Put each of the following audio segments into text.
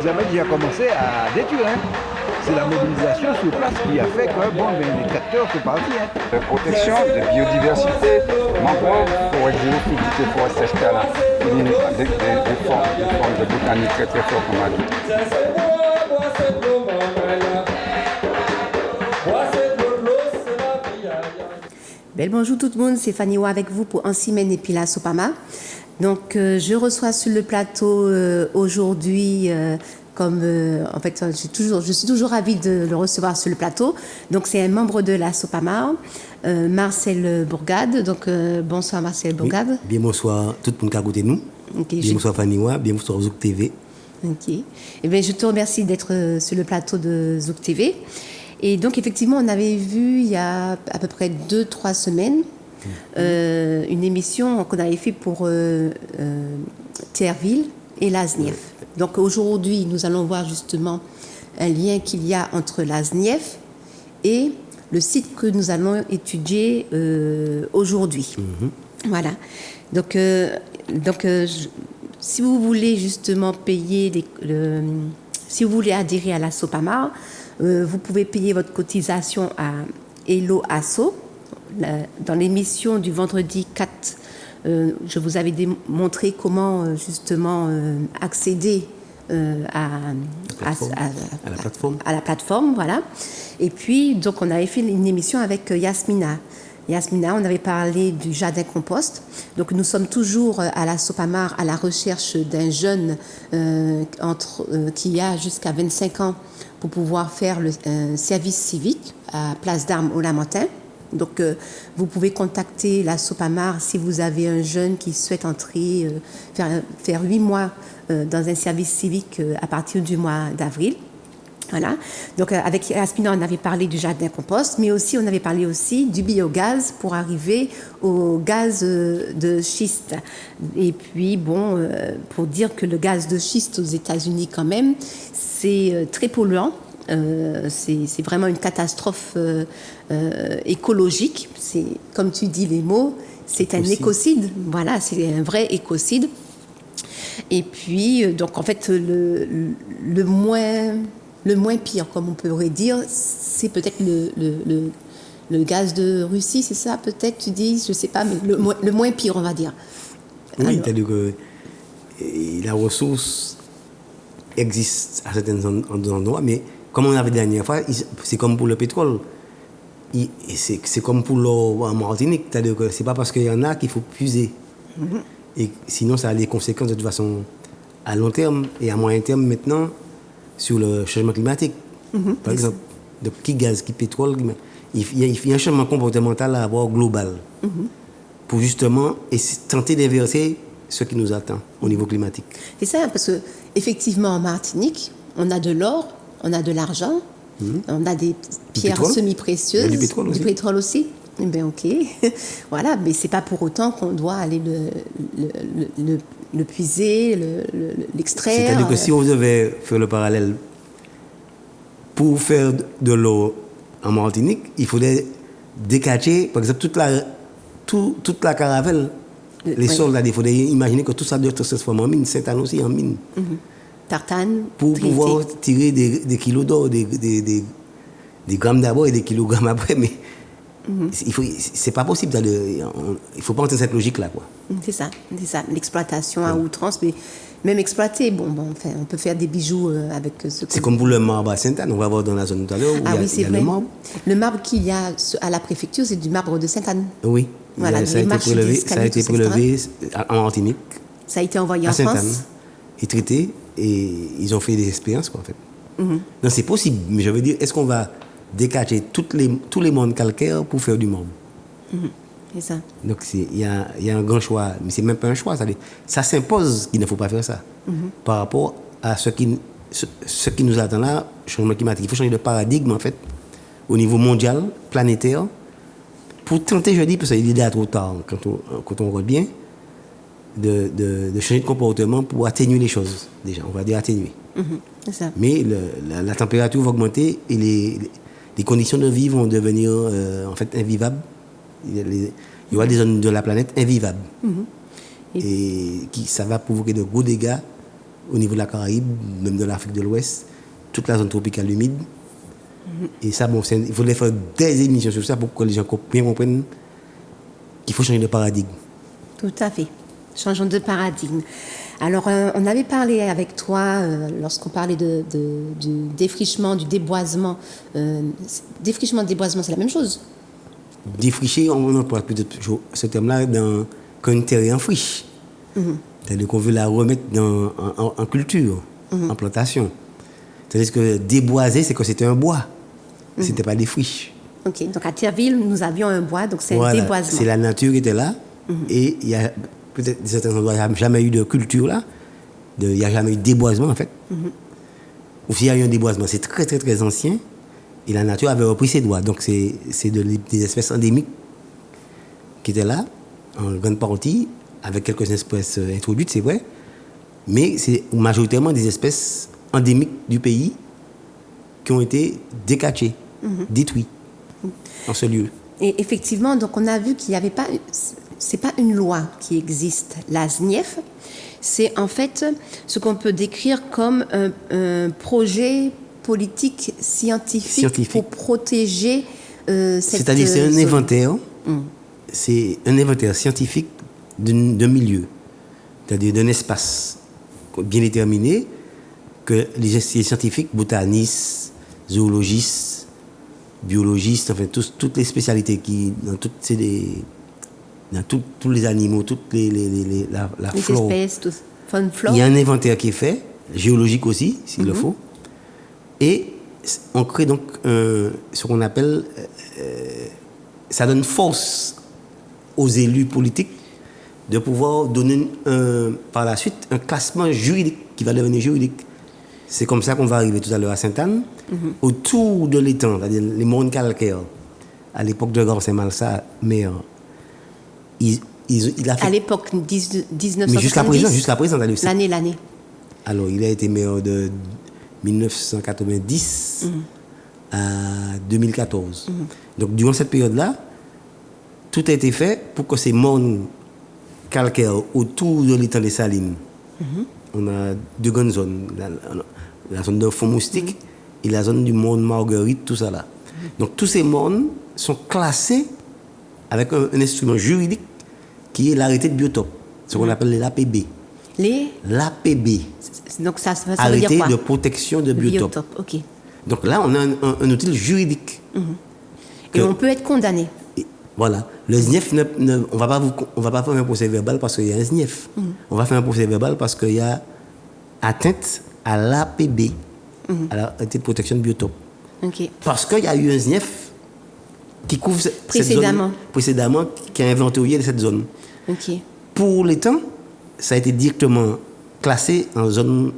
Les Américains ont commencé à détruire. Hein. C'est la mobilisation sur place qui a fait que les capteurs sont partis. Hein. De protection, de biodiversité, mangrove, forêt géophytique et forêt sèche-câlin. Des formes de botanique très très fortes, on a dit. Bel bonjour tout le monde, c'est Fanny Wa avec vous pour Ansimène et Pila Sopama. Donc je reçois sur le plateau aujourd'hui, en fait je suis toujours ravie de le recevoir sur le plateau. Donc c'est un membre de la Sopama, Marcel Bourgade. Donc bonsoir Marcel Bourgade. Oui, bien bonsoir tout le monde qui a côté de nous. Okay, bien bonsoir Fanny Wa, bien bonsoir Zouk TV. Ok. Eh bien je te remercie d'être sur le plateau de Zouk TV. Et donc, effectivement, on avait vu il y a à peu près 2-3 semaines une émission qu'on avait faite pour Therville et Lasnief. Donc, aujourd'hui, nous allons voir justement un lien qu'il y a entre Lasnief et le site que nous allons étudier aujourd'hui. Voilà. Donc, si vous voulez justement payer, si vous voulez adhérer à la Sopama, vous pouvez payer votre cotisation à Hello Asso. Dans l'émission du vendredi 4, je vous avais montré comment justement accéder à la plateforme. Voilà. Et puis, donc, on avait fait une émission avec Yasmina. Yasmina, on avait parlé du jardin compost. Donc, nous sommes toujours à la Sopamar à la recherche d'un jeune qui a jusqu'à 25 ans pour pouvoir faire le service civique à Place d'Armes au Lamentin. Donc, vous pouvez contacter la Sopamar si vous avez un jeune qui souhaite entrer, faire 8 mois dans un service civique à partir du mois d'avril. Voilà. Donc, avec Aspina, on avait parlé du jardin compost, mais aussi, on avait parlé aussi du biogaz pour arriver au gaz de schiste. Et puis, bon, pour dire que le gaz de schiste aux États-Unis, quand même, c'est très polluant. C'est vraiment une catastrophe écologique. C'est, comme tu dis les mots, c'est un écocide. Voilà, c'est un vrai écocide. Et puis, donc, en fait, le moins pire, comme on pourrait dire, c'est peut-être le gaz de Russie, c'est ça peut-être, tu dis, je ne sais pas, mais le moins pire, on va dire. Oui, c'est-à-dire que la ressource existe à certains endroits, mais comme on avait dit la dernière fois, c'est comme pour le pétrole. C'est comme pour l'eau en Martinique, c'est-à-dire que ce n'est pas parce qu'il y en a qu'il faut puiser. Et sinon, ça a des conséquences de toute façon à long terme et à moyen terme maintenant sur le changement climatique. Par exemple, de qui gaz, qui pétrole, il y a un changement comportemental à avoir global pour justement tenter d'inverser ce qui nous attend au niveau climatique. C'est ça, parce qu'effectivement, en Martinique, on a de l'or, on a de l'argent, on a des pierres semi-précieuses, du pétrole aussi. Eh bien, ok. Voilà, mais c'est pas pour autant qu'on doit aller le puiser, l'extraire. C'est-à-dire que si on devait faire le parallèle, pour faire de l'eau en Martinique, il faudrait décacher, par exemple, toute la caravelle, les sols, il faudrait imaginer que tout ça doit se transformer en mine, Sainte-Anne aussi en mine. Tartane. Pour pouvoir tirer des kilos d'or, des grammes d'abord et des kilogrammes après, mais c'est pas possible. Il ne faut pas entrer dans cette logique-là, quoi. C'est ça. L'exploitation à outrance, mais même exploiter, enfin, on peut faire des bijoux avec ce. C'est comme pour le marbre à Sainte-Anne, on va voir dans la zone tout à l'heure où il y a le marbre. Le marbre qu'il y a à la préfecture, c'est du marbre de Sainte-Anne. Oui, voilà, ça a été prélevé en Martinique. Ça a été envoyé en Sainte-Anne, France. et traité, et ils ont fait des expériences, quoi, en fait. Non, c'est possible, mais je veux dire, est-ce qu'on va décacher tous les mondes calcaires pour faire du marbre? C'est ça. Donc il y a un grand choix, mais c'est même pas un choix, ça s'impose qu'il ne faut pas faire ça par rapport à ce qui nous attend là, changement climatique. Il faut changer de paradigme en fait au niveau mondial, planétaire, pour tenter, je dis, parce qu'il est déjà trop tard quand on regarde bien, de changer de comportement pour atténuer les choses. Déjà, on va dire atténuer. C'est ça. Mais la température va augmenter et les conditions de vie vont devenir en fait invivables. Il y aura des zones de la planète invivables. Et ça va provoquer de gros dégâts au niveau de la Caraïbe, même de l'Afrique de l'Ouest, toute la zone tropicale humide. Et ça, bon, il faudrait faire des émissions sur ça pour que les gens bien comprennent qu'il faut changer de paradigme. Tout à fait. Changeons de paradigme. Alors, on avait parlé avec toi, lorsqu'on parlait du défrichement, du déboisement. Défrichement, déboisement, c'est la même chose. Défricher, on emploie peut-être ce terme-là quand une terre est en friche. C'est-à-dire qu'on veut la remettre en culture, en plantation. C'est-à-dire que déboiser, c'est que c'était un bois. C'était pas des friches. Ok, donc à Thierville, nous avions un bois, donc c'est un déboisement. C'est la nature qui était là. Et il y a peut-être certains endroits, il n'y a jamais eu de culture là. Il n'y a jamais eu de déboisement en fait. Ou s'il y a eu un déboisement, c'est très très très ancien. Et la nature avait repris ses droits. Donc c'est des espèces endémiques qui étaient là, en grande partie, avec quelques espèces introduites, c'est vrai. Mais c'est majoritairement des espèces endémiques du pays qui ont été décatchées, détruites dans ce lieu. Et effectivement, donc on a vu qu'il n'y avait pas, c'est pas une loi qui existe, la SNIEF, c'est en fait ce qu'on peut décrire comme un projet politique scientifique pour protéger cette C'est-à-dire c'est un inventaire, c'est un inventaire scientifique d'un milieu, c'est-à-dire d'un espace bien déterminé que les scientifiques, botanistes, zoologistes, biologistes, enfin toutes les spécialités qui dans tous les animaux, toutes la flore, espèces, faune, flore. Il y a un inventaire qui est fait, géologique aussi, s'il le faut, et on crée donc ce qu'on appelle, ça donne force aux élus politiques de pouvoir donner par la suite un classement juridique qui va devenir juridique. C'est comme ça qu'on va arriver tout à l'heure à Sainte-Anne. Autour de l'étang, c'est-à-dire les mondes calcaires, à l'époque de Grand Saint-Malsa, maire, il a fait... À l'époque 1970. Mais jusqu'à présent, l'année. Alors, il a été maire de 1990 à 2014. Donc, durant cette période-là, tout a été fait pour que ces mondes calcaires autour de l'étang des Salines, on a deux grandes zones, la zone de fond moustique et la zone du monde Marguerite, tout ça là. Donc tous ces mondes sont classés avec un instrument juridique qui est l'arrêté de biotope, ce qu'on appelle l'APB. L'APB. Donc ça veut arrêté dire quoi? De protection de biotope. Ok. Donc là, on a un outil juridique. Et on peut être condamné. Voilà. Le SNIEF, on va pas faire un procès verbal parce qu'il y a un SNIEF. On va faire un procès verbal parce qu'il y a atteinte à l'APB, à l'arrêté de protection de biotope. Okay. Parce qu'il y a eu un SNIEF qui couvre cette zone précédemment, qui a inventorié cette zone. Okay. Pour les temps, ça a été directement classé en zone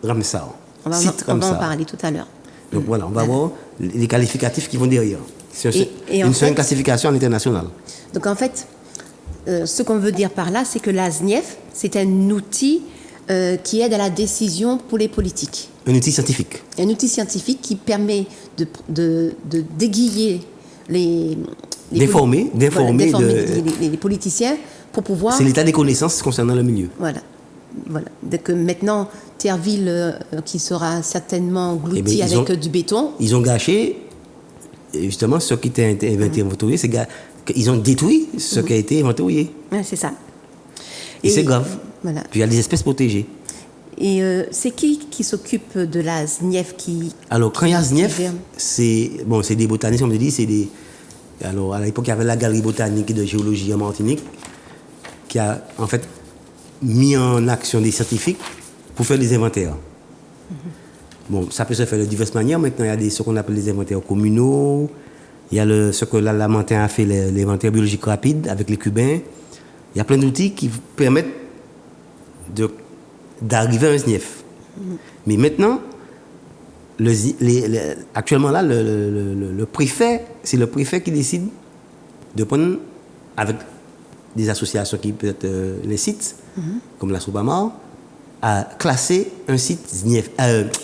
Ramsar. On va en parler tout à l'heure. Donc voilà, on va voir les qualificatifs qui vont derrière. C'est une classification internationale. Donc en fait, ce qu'on veut dire par là, c'est que la SNIEF, c'est un outil qui aide à la décision pour les politiques. Un outil scientifique. Un outil scientifique qui permet d'aiguiller les politiciens pour pouvoir... C'est l'état des connaissances concernant le milieu. Voilà. Donc maintenant, Thierville, qui sera certainement englouti avec du béton... Ils ont gâché, justement, ce qui était inventorié, c'est qu'ils ont détruit ce qui a été inventorié. Ouais, c'est ça. Et c'est grave. Voilà. Puis il y a des espèces protégées. Et c'est qui s'occupe de la SNIEF Alors, quand il y a SNIEF, c'est des botanistes, comme je dis, alors, à l'époque, il y avait la galerie botanique et de géologie en Martinique qui a, en fait, mis en action des scientifiques pour faire des inventaires. Bon, ça peut se faire de diverses manières. Maintenant, il y a ce qu'on appelle les inventaires communaux. Il y a ce que Lamantin a fait, l'inventaire biologique rapide avec les Cubains. Il y a plein d'outils qui permettent d'arriver à un SNIEF. Mais maintenant, actuellement là, le préfet, c'est le préfet qui décide de prendre, avec des associations qui peuvent être les sites, comme la Soupamar, à classer un site SNIEF,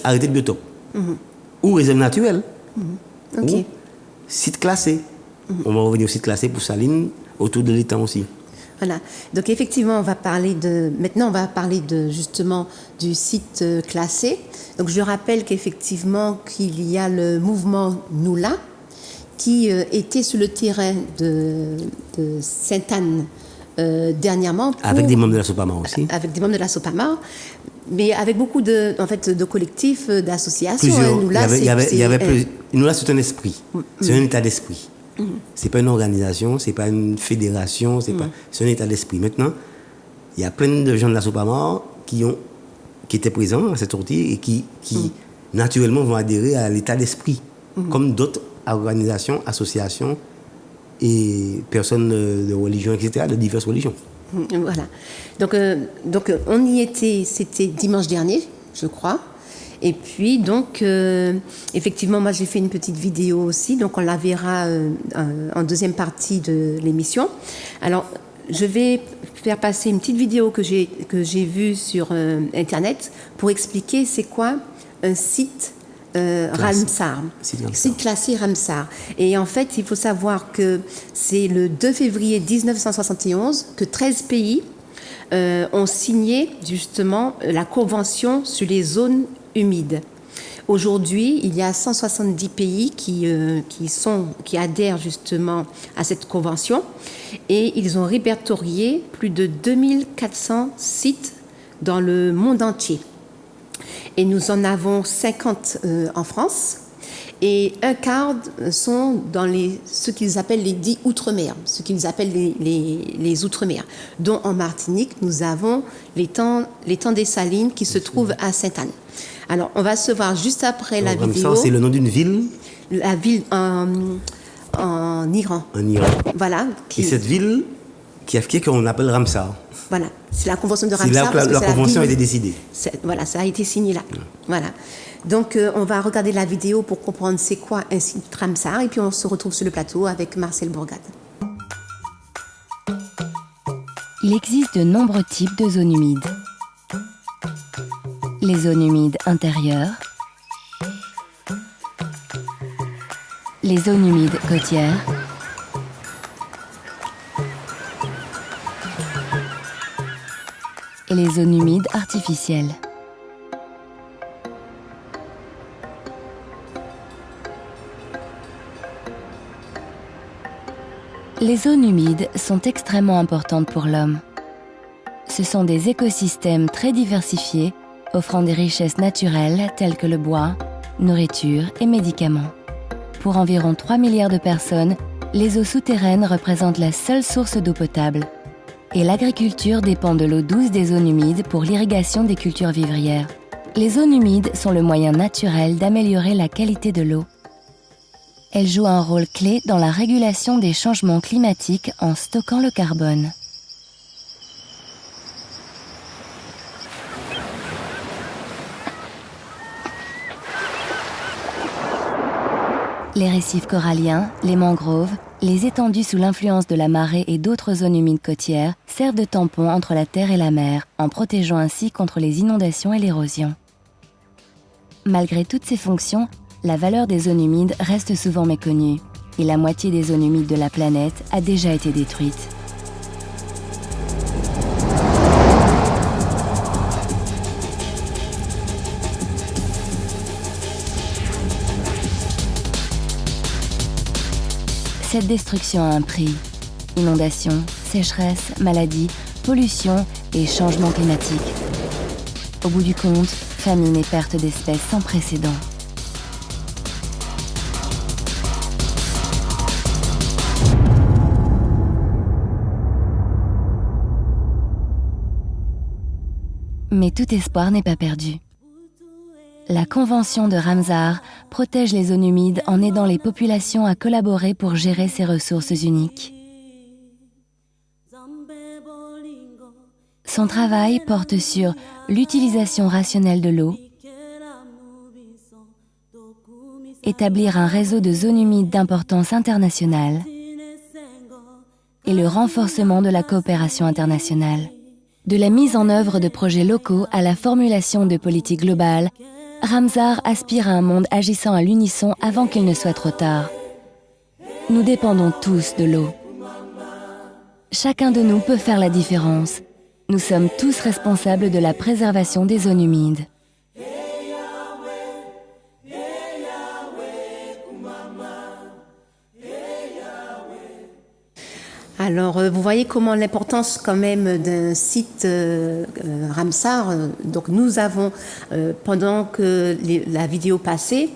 arrêté de biotope, ou réserve naturelle, ou site classé. On va revenir au site classé pour Saline, autour de l'étang aussi. Voilà. Donc effectivement, maintenant on va parler justement du site classé. Donc je rappelle qu'effectivement qu'il y a le mouvement Noula qui était sur le terrain de Sainte-Anne dernièrement. Avec des membres de la Sopamar aussi. Avec des membres de la Sopamar, mais avec beaucoup de collectifs, d'associations. Noula, Noula, c'est un esprit, c'est un état d'esprit. C'est pas une organisation, c'est pas une fédération, c'est un état d'esprit. Maintenant, il y a plein de gens de la Sopamar qui étaient présents à cette sortie et qui naturellement vont adhérer à l'état d'esprit, comme d'autres organisations, associations et personnes de religion, etc., de diverses religions. Voilà. Donc on y était, c'était dimanche dernier, je crois. Et puis, donc, effectivement, moi, j'ai fait une petite vidéo aussi, donc on la verra en deuxième partie de l'émission. Alors, je vais faire passer une petite vidéo que j'ai vue sur Internet pour expliquer c'est quoi un site Ramsar, site classé Ramsar. Et en fait, il faut savoir que c'est le 2 février 1971 que 13 pays ont signé justement la Convention sur les zones humides. Aujourd'hui, il y a 170 pays qui adhèrent justement à cette convention et ils ont répertorié plus de 2400 sites dans le monde entier. Et nous en avons 50 en France et un quart sont dans ce qu'ils appellent les dits outre-mer, ce qu'ils appellent les outre-mer, dont en Martinique, nous avons l'étang des Salines qui se trouve à Sainte-Anne. Alors, on va se voir juste après la vidéo. Ça, c'est le nom d'une ville. La ville en Iran. En Iran. Voilà. Et cette ville qui a fait qu'on appelle Ramsar. Voilà, c'est la convention de Ramsar. C'est là que la convention a été décidée. Voilà, ça a été signé là. Voilà. Donc, on va regarder la vidéo pour comprendre c'est quoi un site Ramsar et puis on se retrouve sur le plateau avec Marcel Bourgade. Il existe de nombreux types de zones humides. Les zones humides intérieures, les zones humides côtières, et les zones humides artificielles. Les zones humides sont extrêmement importantes pour l'homme. Ce sont des écosystèmes très diversifiés, offrant des richesses naturelles telles que le bois, nourriture et médicaments. Pour environ 3 milliards de personnes, les eaux souterraines représentent la seule source d'eau potable. Et l'agriculture dépend de l'eau douce des zones humides pour l'irrigation des cultures vivrières. Les zones humides sont le moyen naturel d'améliorer la qualité de l'eau. Elles jouent un rôle clé dans la régulation des changements climatiques en stockant le carbone. Les récifs coralliens, les mangroves, les étendues sous l'influence de la marée et d'autres zones humides côtières servent de tampon entre la terre et la mer, en protégeant ainsi contre les inondations et l'érosion. Malgré toutes ces fonctions, la valeur des zones humides reste souvent méconnue, et la moitié des zones humides de la planète a déjà été détruite. Cette destruction a un prix. Inondations, sécheresse, maladies, pollution et changement climatique. Au bout du compte, famine et perte d'espèces sans précédent. Mais tout espoir n'est pas perdu. La Convention de Ramsar protège les zones humides en aidant les populations à collaborer pour gérer ces ressources uniques. Son travail porte sur l'utilisation rationnelle de l'eau, établir un réseau de zones humides d'importance internationale et le renforcement de la coopération internationale. De la mise en œuvre de projets locaux à la formulation de politiques globales, Ramsar aspire à un monde agissant à l'unisson avant qu'il ne soit trop tard. Nous dépendons tous de l'eau. chacun de nous peut faire la différence. Nous sommes tous responsables de la préservation des zones humides. Alors, vous voyez comment l'importance quand même d'un site Ramsar. Donc, nous avons, pendant que la vidéo passait,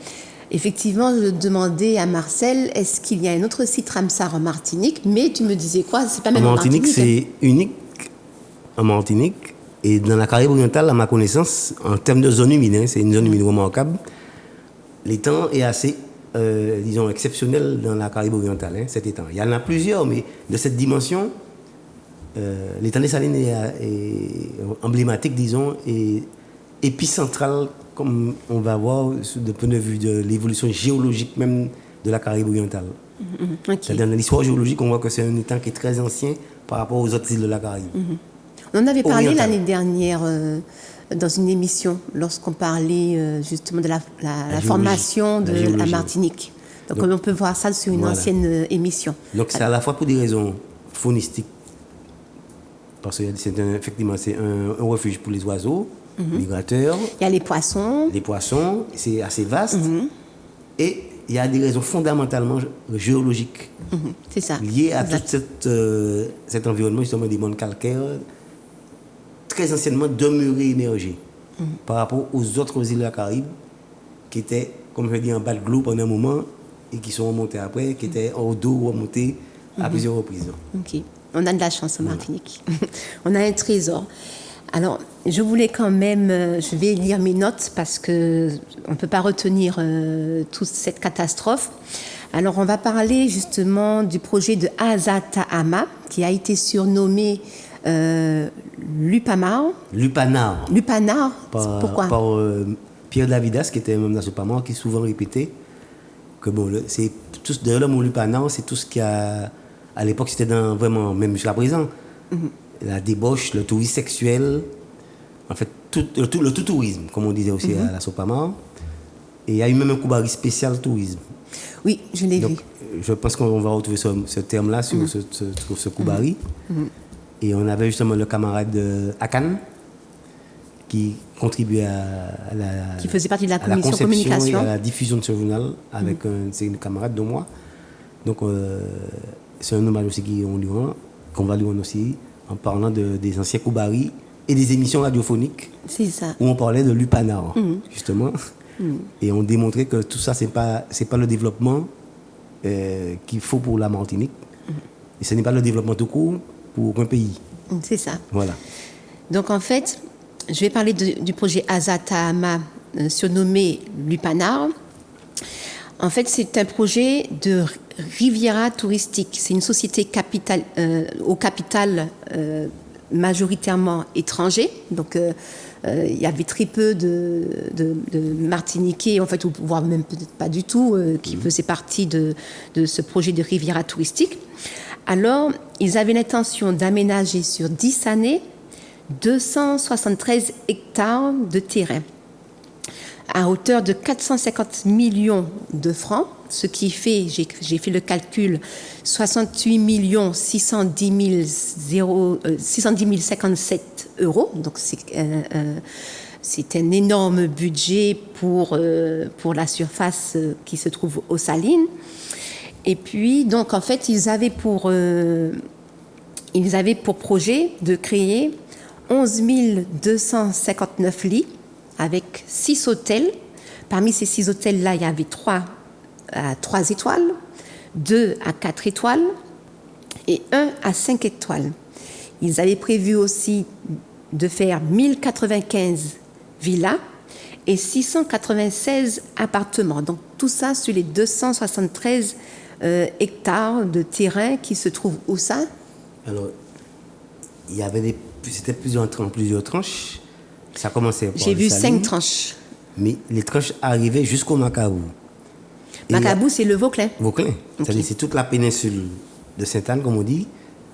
effectivement, je demandais à Marcel, est-ce qu'il y a un autre site Ramsar en Martinique? Mais tu me disais quoi? C'est pas même en Martinique. C'est unique en Martinique. Et dans la Caraïbe orientale, à ma connaissance, en termes de zone humide, c'est une zone humide remarquable. L'étang est assez, disons, exceptionnel dans la Caraïbe orientale, cet étang. Il y en a plusieurs, mais de cette dimension, l'étang des Salines est emblématique, disons, et épicentral, comme on va voir du point de vue de l'évolution géologique même de la Caraïbe orientale. Okay. C'est-à-dire, dans l'histoire géologique, on voit que c'est un étang qui est très ancien par rapport aux autres îles de la Caraïbe. On en avait parlé l'année dernière dans une émission, lorsqu'on parlait justement de la formation de la Martinique. Donc on peut voir ça sur une ancienne émission. Donc c'est à la fois pour des raisons faunistiques, parce que effectivement c'est un refuge pour les oiseaux, migrateurs. Il y a les poissons. Les poissons, c'est assez vaste. Et il y a des raisons fondamentalement géologiques c'est ça. Liées à tout cet environnement justement des mondes calcaires, très anciennement demeurés émergés par rapport aux autres îles de la Caraïbe qui étaient, comme je dis, en bas de l'eau pendant un moment et qui sont remontés après, qui étaient au dos remontés à plusieurs reprises. Ok, on a de la chance en Martinique. On a un trésor. Alors, je voulais quand même, je vais lire mes notes parce qu'on ne peut pas retenir toute cette catastrophe. Alors, on va parler justement du projet de Azatahama qui a été surnommé Lupanar. Lupanar, pourquoi? Par Pierre Davidas, qui était même dans ce Lupanar, qui souvent répétait que bon, c'est tout d'ailleurs le mot Lupanar, c'est tout ce qui a à l'époque c'était vraiment même jusqu'à présent la débauche, le tourisme sexuel, en fait le tout tourisme, comme on disait aussi à la Sopamar. Et il y a eu même un Koubari spécial tourisme. Oui, je l'ai vu. Je pense qu'on va retrouver ce terme-là sur ce Koubari. Et on avait justement le camarade Akan qui contribuait à la... Qui faisait partie de la commission communication. Et à la diffusion de ce journal avec un camarade de moi. Donc c'est un hommage aussi qu'on va lui rendre aussi en parlant des anciens Koubari et des émissions radiophoniques. C'est ça. Où on parlait de Lupanar, justement. Et on démontrait que tout ça, c'est pas le développement qu'il faut pour la Martinique. Et ce n'est pas le développement tout court pour aucun pays. C'est ça. Voilà. Donc en fait, je vais parler du projet Azatahama, surnommé Lupanar. En fait, c'est un projet de Riviera touristique. C'est une société au capital majoritairement étranger. Donc il y avait très peu de Martiniquais, en fait, ou voire même peut-être pas du tout, qui faisaient partie de ce projet de Riviera touristique. Alors, ils avaient l'intention d'aménager sur 10 années 273 hectares de terrain à hauteur de 450 millions de francs, ce qui fait, j'ai fait le calcul, 68 610 057 euros. Donc, c'est un énorme budget pour la surface qui se trouve aux Salines. Et puis, donc, en fait, ils avaient pour projet de créer 11 259 lits avec 6 hôtels. Parmi ces 6 hôtels-là, il y avait 3 à 3 étoiles, 2 à 4 étoiles et 1 à 5 étoiles. Ils avaient prévu aussi de faire 1095 villas et 696 appartements. Donc, tout ça sur les 273 hectares de terrain qui se trouvent où ça? Alors, il y avait c'était plusieurs tranches. Ça commençait par J'ai vu 5 tranches. Mais les tranches arrivaient jusqu'au Macabou. Macabou, c'est le Vauclin. Vauclin. C'est-à-dire c'est toute la péninsule de Sainte-Anne, comme on dit,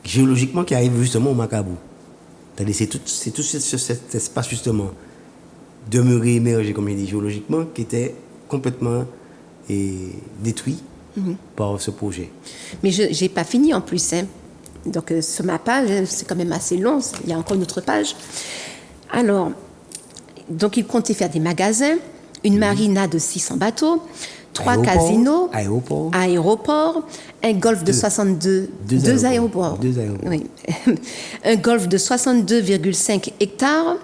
géologiquement qui arrive justement au Macabou. C'est-à-dire c'est tout cet espace justement demeuré, émergé, comme je dis, géologiquement, qui était complètement détruit par ce projet. Mais je n'ai pas fini en plus. Donc sur ma page, c'est quand même assez long, il y a encore une autre page. Alors, donc il comptait faire des magasins, une marina de 600 bateaux, 3 casinos, aéroports, un golf de 2 aéroports. Oui. Un golf de 62,5 hectares,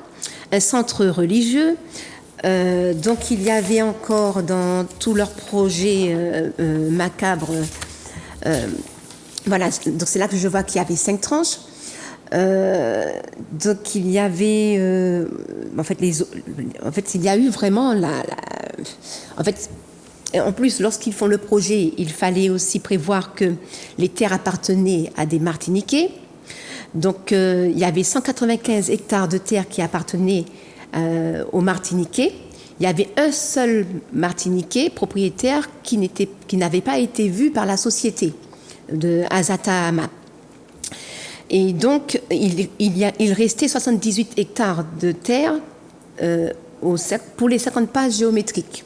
un centre religieux. Donc il y avait encore dans tous leurs projets macabres, voilà, donc c'est là que je vois qu'il y avait 5 tranches. Donc il y avait, en fait il y a eu vraiment en plus, lorsqu'ils font le projet, il fallait aussi prévoir que les terres appartenaient à des Martiniquais. Donc, il y avait 195 hectares de terre qui appartenaient aux Martiniquais. Il y avait un seul Martiniquais propriétaire qui n'avait pas été vu par la société de Azatama. Et donc, il restait 78 hectares de terre pour les 50 pages géométriques.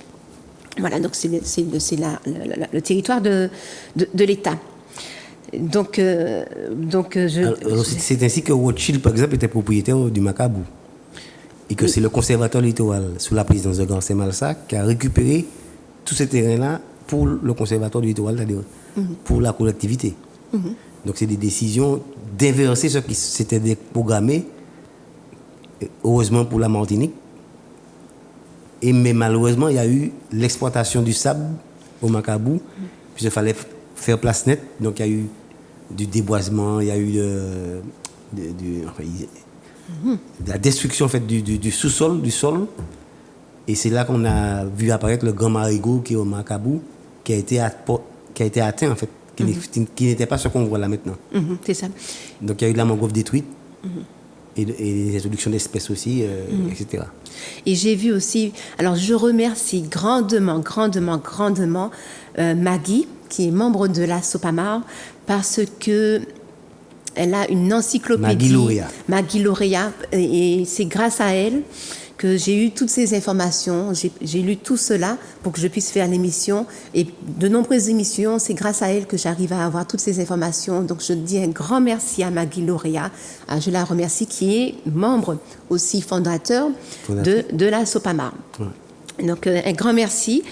Voilà, donc c'est le territoire de l'État. Donc, c'est ainsi que Rothschild, par exemple, était propriétaire du Macabou. Et que c'est le conservateur littoral, sous la présidence de Garcés Malsa, qui a récupéré tous ces terrains-là pour le conservateur du littoral, c'est-à-dire pour la collectivité. Donc c'est des décisions d'inverser ce qui s'était programmé, heureusement pour la Martinique. Mais malheureusement, il y a eu l'exploitation du sable au Macabou, puisqu'il fallait faire place nette. Donc il y a eu du déboisement, il y a eu de la destruction en fait, du sous-sol, du sol. Et c'est là qu'on a vu apparaître le grand marigot qui est au Macabou, qui a été atteint en fait, qui n'était pas ce qu'on voit là maintenant. C'est ça. Donc il y a eu de la mangrove détruite. Et les introductions d'espèces aussi, etc. Et j'ai vu aussi, alors je remercie grandement Maggie, qui est membre de la Sopamar, parce que elle a une encyclopédie. Maggie Lauréat. Et c'est grâce à elle que j'ai eu toutes ces informations. J'ai lu tout cela pour que je puisse faire l'émission. Et de nombreuses émissions, c'est grâce à elle que j'arrive à avoir toutes ces informations. Donc je dis un grand merci à Maggie Lauréat. Je la remercie, qui est membre aussi fondateur de la Sopamar. Ouais. Donc un grand merci.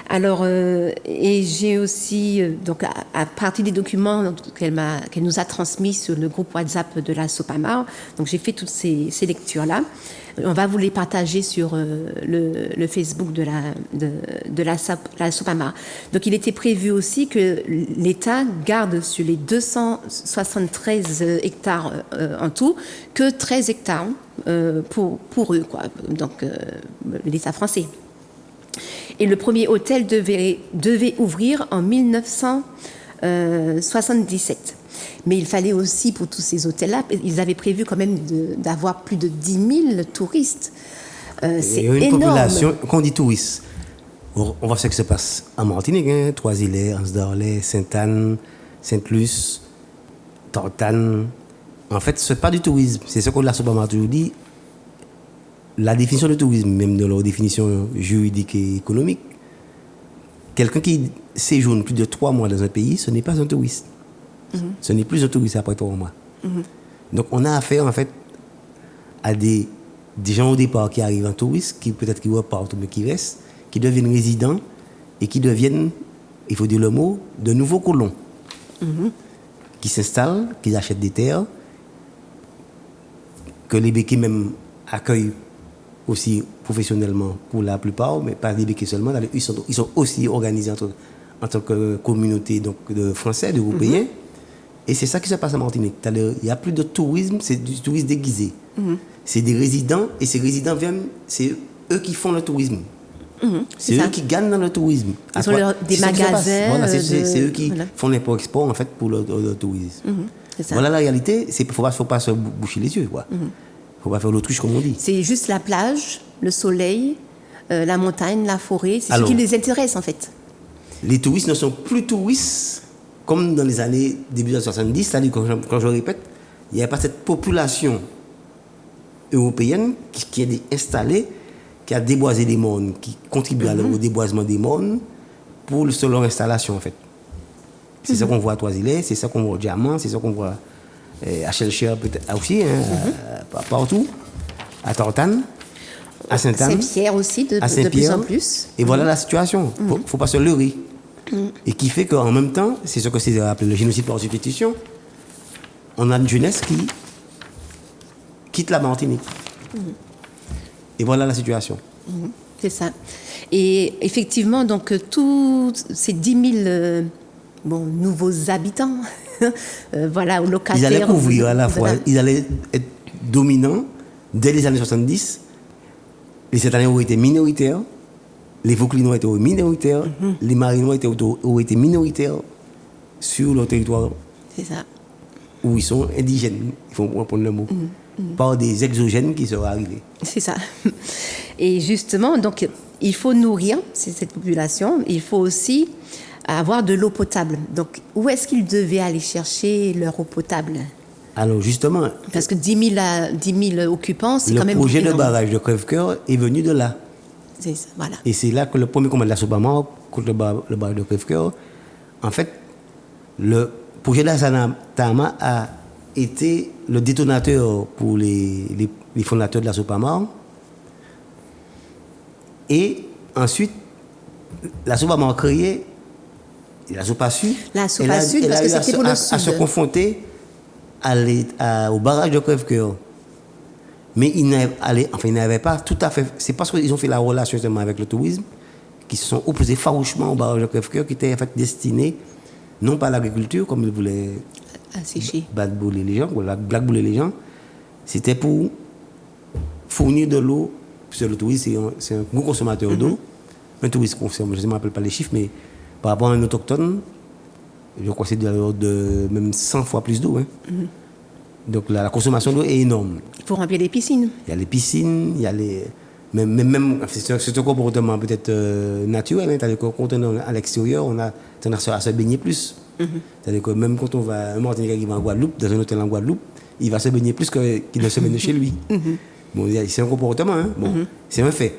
Alors et j'ai aussi donc à partir des documents qu'elle nous a transmis sur le groupe WhatsApp de la Sopamar, donc j'ai fait toutes ces lectures là. On va vous les partager sur le Facebook de la Sopamar. Donc il était prévu aussi que l'État garde sur les 273 hectares en tout que 13 hectares pour eux, quoi. Donc l'État français. Et le premier hôtel devait ouvrir en 1977. Mais il fallait aussi, pour tous ces hôtels-là, ils avaient prévu quand même d'avoir plus de 10 000 touristes. C'est énorme. Il y a une population, quand on dit touristes, on voit ce qui se passe en Martinique, hein, Trois-Îlets, Anse-d'Orlay, Sainte-Anne, Sainte-Luce, Tortane. En fait, ce n'est pas du tourisme. C'est ce qu'on l'a souvent toujours dit. La définition de tourisme, même dans leur définition juridique et économique, quelqu'un qui séjourne plus de 3 mois dans un pays, ce n'est pas un touriste. Ce n'est plus un touriste après 3 mois. Donc on a affaire en fait à des gens au départ qui arrivent en touriste, qui peut-être qui repartent mais qui restent, qui deviennent résidents et qui deviennent, il faut dire le mot, de nouveaux colons. Qui s'installent, qui achètent des terres, que les béquets même accueillent aussi professionnellement pour la plupart, mais pas les béquets seulement. Ils sont aussi organisés en tant que communauté donc, de Français, d'Européens. Et c'est ça qui se passe en Martinique. Il n'y a plus de tourisme, c'est du tourisme déguisé. C'est des résidents, et ces résidents viennent, c'est eux qui font le tourisme. C'est eux qui gagnent dans le tourisme. Ils ont des magasins. Voilà, c'est eux qui font l'import-export en fait, pour le tourisme. Voilà la réalité. Il ne faut pas se boucher les yeux. Il ne faut pas faire l'autruche comme on dit. C'est juste la plage, le soleil, la montagne, la forêt. C'est ce qui les intéresse en fait. Les touristes ne sont plus touristes comme dans les années début des années 70, c'est-à-dire quand je répète, il n'y a pas cette population européenne qui est installée, qui a déboisé des mondes, qui contribue au déboisement des mondes pour leur installation en fait. C'est ça qu'on voit à Trois-Îlets, c'est ça qu'on voit au Diamant, c'est ça qu'on voit à Chelcher peut-être aussi, partout, à Tortane, à Sainte-Anne, Saint-Pierre aussi, de plus en plus. Et voilà la situation. Il ne faut pas se leurrer. Et qui fait qu'en même temps, c'est ce que c'est appelé le génocide par substitution, on a une jeunesse qui quitte la Martinique. Et voilà la situation. C'est ça. Et effectivement, donc, tous ces 10 000 nouveaux habitants, voilà, ou locataires. Ils allaient couvrir à la fois, ils allaient être dominants dès les années 70. Les Saint-Anais ont été minoritaires, les Vauclinois ont été minoritaires, les Marinois ont été minoritaires sur leur territoire. C'est ça. Où ils sont indigènes, il faut prendre le mot, par des exogènes qui seraient arrivés. C'est ça. Et justement, donc, il faut nourrir cette population, il faut aussi avoir de l'eau potable. Donc, où est-ce qu'ils devaient aller chercher leur eau potable? Alors, justement... Parce que 10 000 occupants, c'est quand même... Le projet de barrage de Crèvecoeur est venu de là. C'est ça, voilà. Et c'est là que le premier combat de la Sopamar contre le barrage de Crèvecoeur, en fait, le projet de la Sanatama a été le détonateur pour les fondateurs de la Sopamar. Et ensuite, la Sopamar a créé, la Sopa Sud, parce que c'était pour le Sud. À se confronter au barrage de Crèvecoeur. Mais ils n'avaient pas tout à fait... C'est parce qu'ils ont fait la relation justement avec le tourisme qu'ils se sont opposés farouchement au barrage de Crèvecoeur qui était en fait destiné non pas à l'agriculture, comme ils voulaient blackballer les gens, c'était pour fournir de l'eau. Parce que le tourisme, c'est un gros consommateur d'eau. Un touriste consomme, je ne me rappelle pas les chiffres, mais par rapport à un autochtone, je crois que c'est de l'ordre de même 100 fois plus d'eau. Donc la consommation d'eau est énorme. Il faut remplir les piscines. Il y a les piscines, il y a les... Même c'est un comportement peut-être naturel. C'est-à-dire quand on est à l'extérieur, on a tendance à se baigner plus. C'est-à-dire que même quand on va... Un Martiniquais qui va en Guadeloupe, dans un hôtel en Guadeloupe, il va se baigner plus qu'il ne se baigne chez lui. Bon, c'est un comportement, c'est un fait.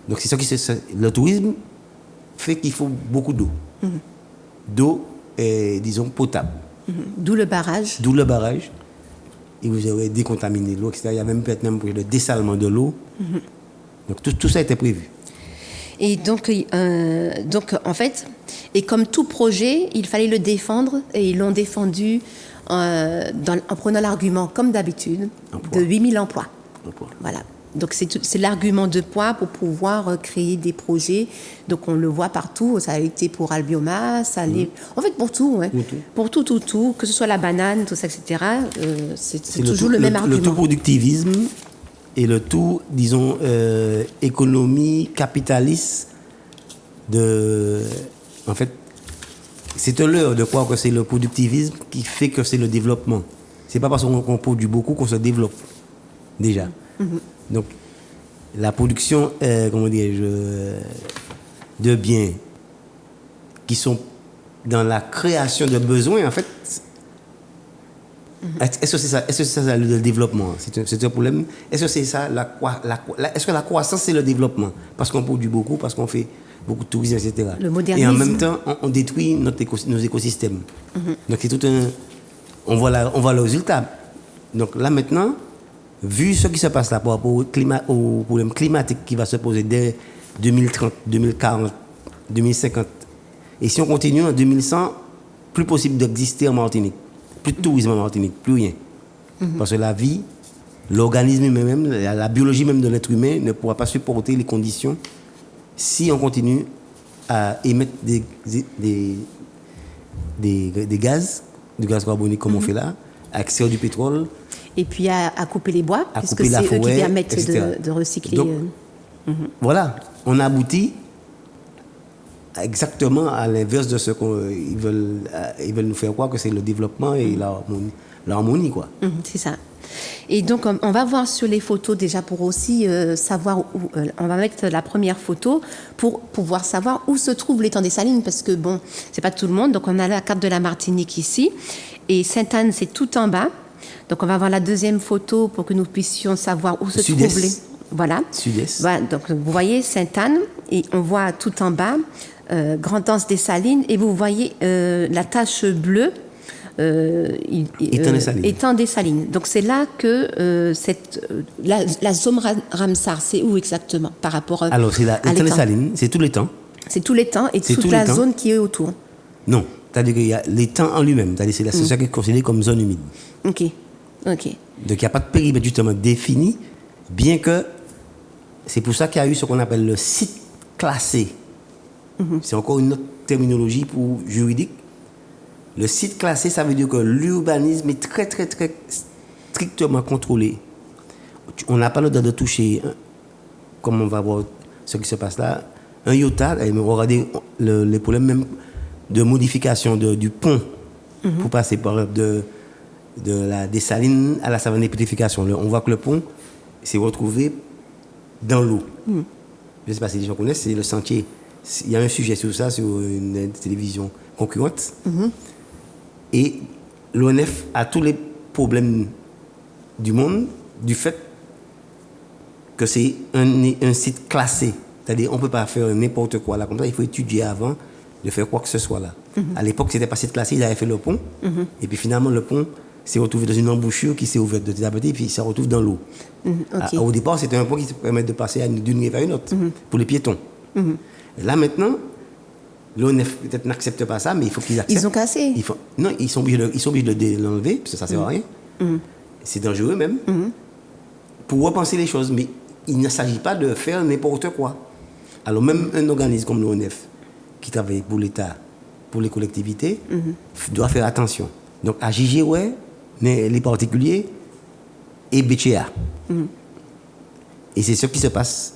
Donc c'est ça qui le tourisme fait qu'il faut beaucoup d'eau. D'eau, disons, potable. D'où le barrage. Et vous avez décontaminé l'eau, etc. Il y a même peut-être même le dessalement de l'eau. Donc tout ça était prévu. Et donc, en fait, et comme tout projet, il fallait le défendre, et ils l'ont défendu en prenant l'argument, comme d'habitude, de 8 000 emplois. Voilà. Donc c'est l'argument de poids pour pouvoir créer des projets. Donc on le voit partout, ça a été pour Albioma, ça allait... En fait pour tout, pour tout, que ce soit la banane, tout ça, etc. C'est toujours le même argument. Le tout productivisme et le tout, disons, économie capitaliste en fait, c'est un leurre de croire que c'est le productivisme qui fait que c'est le développement. C'est pas parce qu'on produit beaucoup qu'on se développe, déjà. Donc, la production, de biens qui sont dans la création de besoins, en fait, est-ce que c'est ça le développement? C'est un problème. Est-ce que c'est ça est-ce que la croissance c'est le développement? Parce qu'on produit beaucoup, parce qu'on fait beaucoup de tourisme, etc. Le modernisme. Et en même temps, on détruit nos écosystèmes. Donc c'est tout un... On voit le résultat. Donc là maintenant, vu ce qui se passe là par rapport au problème climatique qui va se poser dès 2030, 2040, 2050, et si on continue en 2100, plus possible d'exister en Martinique. Plus de tourisme en Martinique, plus rien. Parce que la vie, l'organisme même, la biologie même de l'être humain ne pourra pas supporter les conditions si on continue à émettre des gaz, du gaz carbonique comme on fait là, à extraire du pétrole. Et puis à couper les bois, à puisque c'est eux qui permettent de recycler. Donc, voilà, on aboutit exactement à l'inverse de ce qu'ils veulent. Ils veulent nous faire croire que c'est le développement et l'harmonie, quoi. C'est ça. Et donc, on va voir sur les photos déjà pour aussi savoir où... on va mettre la première photo pour pouvoir savoir où se trouve l'étang des Salines, parce que, bon, c'est pas tout le monde. Donc, on a la carte de la Martinique ici. Et Sainte-Anne, c'est tout en bas. Donc, on va voir la deuxième photo pour que nous puissions savoir où se trouve les... Voilà. Sud-Est. Voilà. Donc, vous voyez Sainte-Anne, et on voit tout en bas Grand Anse des Salines, et vous voyez la tache bleue étang des Salines. Donc c'est là que la zone Ramsar, c'est où exactement par rapport Alors c'est l'étang des Salines, c'est tout l'étang. C'est tout l'étang et toute la zone qui est autour. Non, c'est-à-dire qu'il y a l'étang en lui-même, c'est-à-dire c'est ça qui est considéré comme zone humide. Ok. Donc il n'y a pas de périmètre justement défini, bien que c'est pour ça qu'il y a eu ce qu'on appelle le site classé. C'est encore une autre terminologie pour juridique. Le site classé, ça veut dire que l'urbanisme est très, très, très strictement contrôlé. On n'a pas le droit de toucher, comme on va voir ce qui se passe là, un iota. On va regarder les problèmes même de modification du pont pour passer par des Salines à la savane de pétrification. On voit que le pont s'est retrouvé dans l'eau. Je ne sais pas si les gens connaissent, c'est le sentier. Il y a un sujet sur ça, sur une télévision concurrente. Et l'ONF a tous les problèmes du monde du fait que c'est un site classé. C'est-à-dire qu'on ne peut pas faire n'importe quoi là comme ça. Il faut étudier avant de faire quoi que ce soit là. À l'époque, c'était pas site classé, ils avaient fait le pont. Et puis finalement, le pont s'est retrouvé dans une embouchure qui s'est ouverte de petit à petit, et puis il se retrouve dans l'eau. Au départ, c'était un pont qui permet de passer d'une rive à une autre pour les piétons. Là maintenant, l'ONF peut-être n'accepte pas ça, mais il faut qu'ils acceptent. Ils ont cassé. Non, ils sont obligés de l'enlever, parce que ça ne sert à rien. C'est dangereux même. Pour repenser les choses, mais il ne s'agit pas de faire n'importe quoi. Alors même un organisme comme l'ONF, qui travaille pour l'État, pour les collectivités, doit faire attention. Donc à JGOE, les particuliers et BCA. Et c'est ce qui se passe.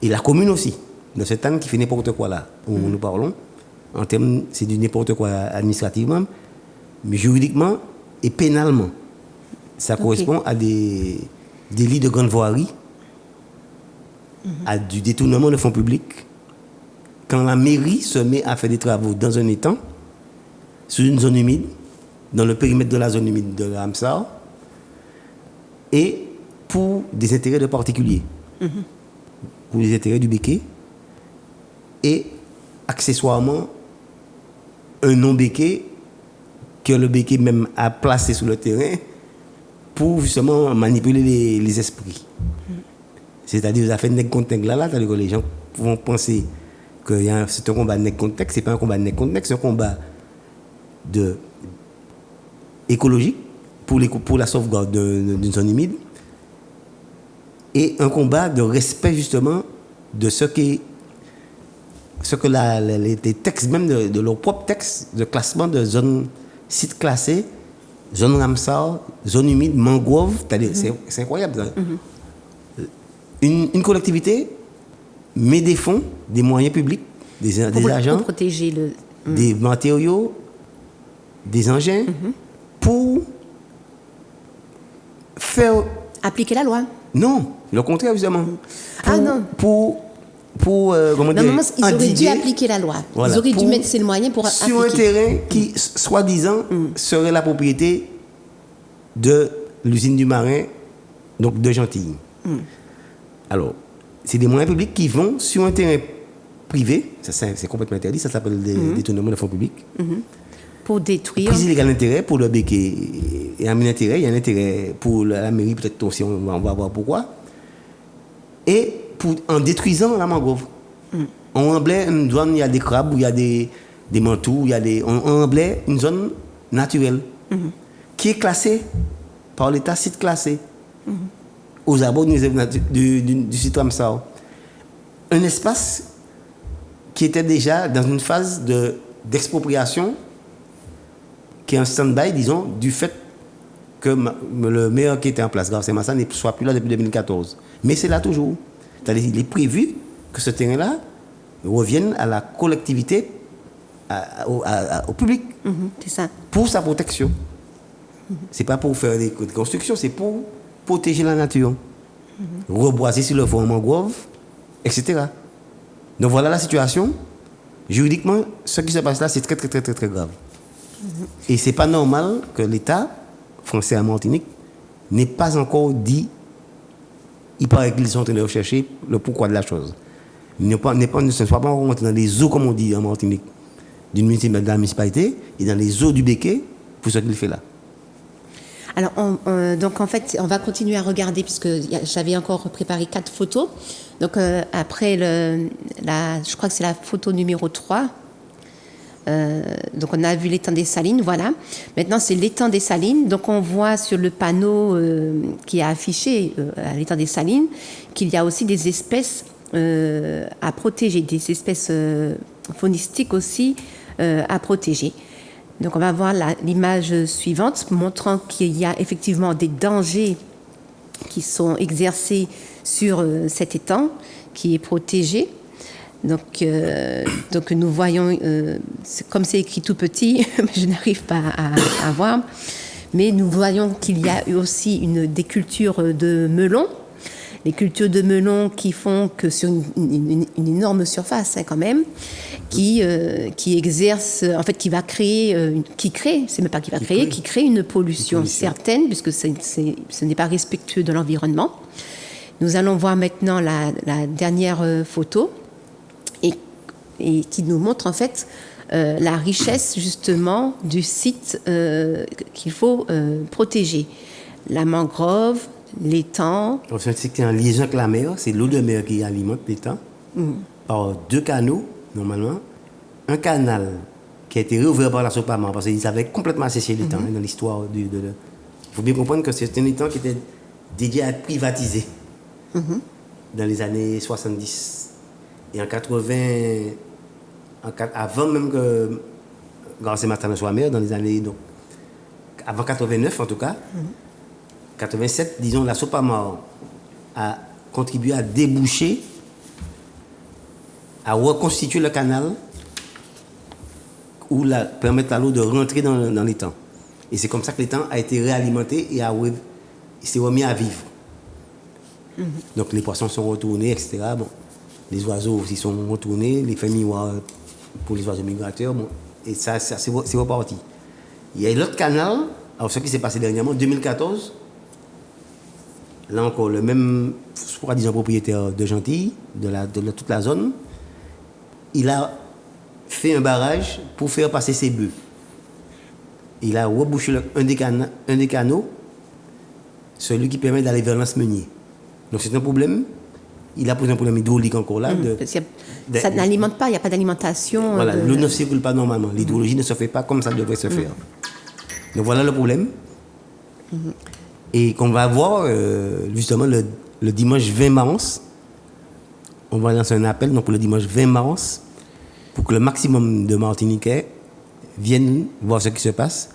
Et la commune aussi, de cette année qui fait n'importe quoi là, où nous parlons. En termes, c'est du n'importe quoi administrativement, mais juridiquement et pénalement. Ça correspond à des délits de grande voirie, à du détournement de fonds publics. Quand la mairie se met à faire des travaux dans un étang, sur une zone humide, dans le périmètre de la zone humide de la Ramsar, et pour des intérêts de particuliers, pour les intérêts du béquet, et accessoirement un non-béquet que le béquet même a placé sur le terrain pour justement manipuler les esprits. C'est-à-dire, ça fait nègre contre nègre là, c'est-à-dire que les gens vont penser que c'est un combat nègre contre nègre, c'est pas un combat nègre contre nègre, c'est un combat écologique pour la sauvegarde d'une zone humide et un combat de respect justement de ce que les textes même de leur propre texte de classement de zones sites classés, zone Ramsar, zone humide, mangrove, c'est incroyable. Une collectivité met des fonds, des moyens publics, des agents, pour protéger des matériaux, des engins, pour faire... Appliquer la loi. Non, le contraire, justement. Non. Comment dire, ils auraient dû appliquer la loi. Voilà, ils auraient dû mettre ces moyens pour appliquer. Sur un terrain qui, soi-disant, serait la propriété de l'usine du Marin, donc de Gentilly. Alors, c'est des moyens publics qui vont sur un terrain privé, c'est complètement interdit, ça s'appelle des détournements de fonds publics. Pour détruire. Prise illégale d'intérêt pour le béquet. Il y a un intérêt, il y a un intérêt pour la mairie, peut-être aussi, on va voir pourquoi. Et en détruisant la mangrove. On remblait une zone où il y a des crabes, où il y a des mantous, on remblait une zone naturelle qui est classée par l'État, site classé, aux abords du site Ramsar. Un espace qui était déjà dans une phase d'expropriation, qui est un stand-by, disons, du fait que le maire qui était en place, Garcés Massa, ne soit plus là depuis 2014. Mais c'est là toujours. C'est-à-dire qu'il est prévu que ce terrain-là revienne à la collectivité, au public, c'est ça. pour sa protection. C'est pas pour faire des constructions, c'est pour protéger la nature. Reboiser sur le fond en mangrove, etc. Donc voilà la situation. Juridiquement, ce qui se passe là, c'est très, très, très, très, très grave. Et c'est pas normal que l'État français à Martinique n'ait pas encore dit, il paraît qu'ils sont en train de rechercher le pourquoi de la chose. Ne soit pas rentré dans les eaux, comme on dit en Martinique, de la municipalité et dans les eaux du béquet pour ce qu'il fait là. Alors, donc en fait, on va continuer à regarder puisque j'avais encore préparé 4 photos. Donc après, je crois que c'est la photo numéro 3. Donc on a vu l'étang des Salines, voilà. Maintenant, c'est l'étang des Salines. Donc on voit sur le panneau qui est affiché à l'étang des Salines qu'il y a aussi des espèces à protéger, des espèces faunistiques aussi à protéger. Donc on va voir l'image suivante montrant qu'il y a effectivement des dangers qui sont exercés sur cet étang qui est protégé. Donc nous voyons, comme c'est écrit tout petit, je n'arrive pas à voir, mais nous voyons qu'il y a aussi des cultures de melons. Les cultures de melons qui font que sur une énorme surface quand même, qui exerce, en fait, qui crée une pollution certaine, puisque ce n'est pas respectueux de l'environnement. Nous allons voir maintenant la dernière photo et qui nous montre en fait la richesse justement du site qu'il faut protéger. La mangrove, l'étang. C'est en liaison avec la mer, c'est l'eau de mer qui alimente l'étang par 2 canaux, normalement. Un canal qui a été réouvert par la Sopamar parce qu'ils avaient complètement asséché l'étang dans l'histoire Il faut bien comprendre que c'est un étang qui était dédié à être privatisé dans les années 70. Et en 80, avant même que Garcés-Martin soit maire, dans les années, donc, avant 89 en tout cas, 87, disons, la Sopamar a contribué à déboucher, à reconstituer le canal ou permettre à l'eau de rentrer dans l'étang. Et c'est comme ça que l'étang a été réalimenté et s'est remis à vivre. Donc les poissons sont retournés, etc. Bon, les oiseaux aussi sont retournés, les familles pour les oiseaux migrateurs, bon, et ça c'est reparti. Il y a l'autre canal, alors ce qui s'est passé dernièrement, en 2014, là encore, le même, soi-disant propriétaire de Gentilly, de toute la zone, il a fait un barrage pour faire passer ses bœufs. Il a rebouché un des canaux, celui qui permet d'aller vers l'Anse-Meunier. Donc c'est un problème. Il a posé un problème hydraulique encore là. Ça n'alimente pas, il n'y a pas d'alimentation. Voilà, l'eau ne circule pas normalement. L'hydrologie ne se fait pas comme ça devrait se faire. Donc voilà le problème. Et qu'on va voir justement le dimanche 20 mars. On va lancer un appel donc, pour le dimanche 20 mars pour que le maximum de Martiniquais viennent voir ce qui se passe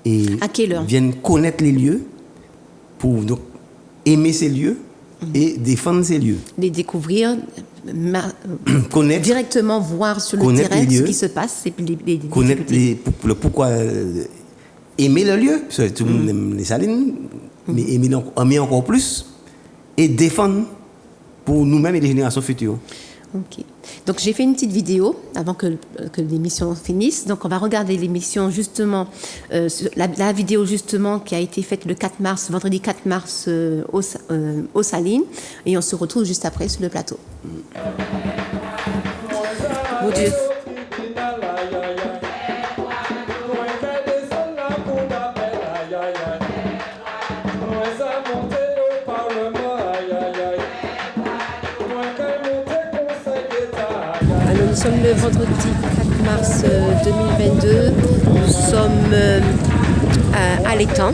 et à quelle heure? Viennent connaître les lieux pour donc, aimer ces lieux et défendre ces lieux. Les découvrir, connaître, directement voir sur le terrain ce qui se passe. Connaître le pourquoi, aimer le lieu, parce que tout le monde aime les Salines, mais aimer encore plus et défendre pour nous-mêmes et les générations futures. Ok. Donc j'ai fait une petite vidéo avant que l'émission finisse. Donc on va regarder l'émission justement, la vidéo justement qui a été faite le 4 mars, vendredi 4 mars aux Salines. Et on se retrouve juste après sur le plateau. Mon Dieu. Nous sommes le vendredi 4 mars 2022, nous sommes à l'étang.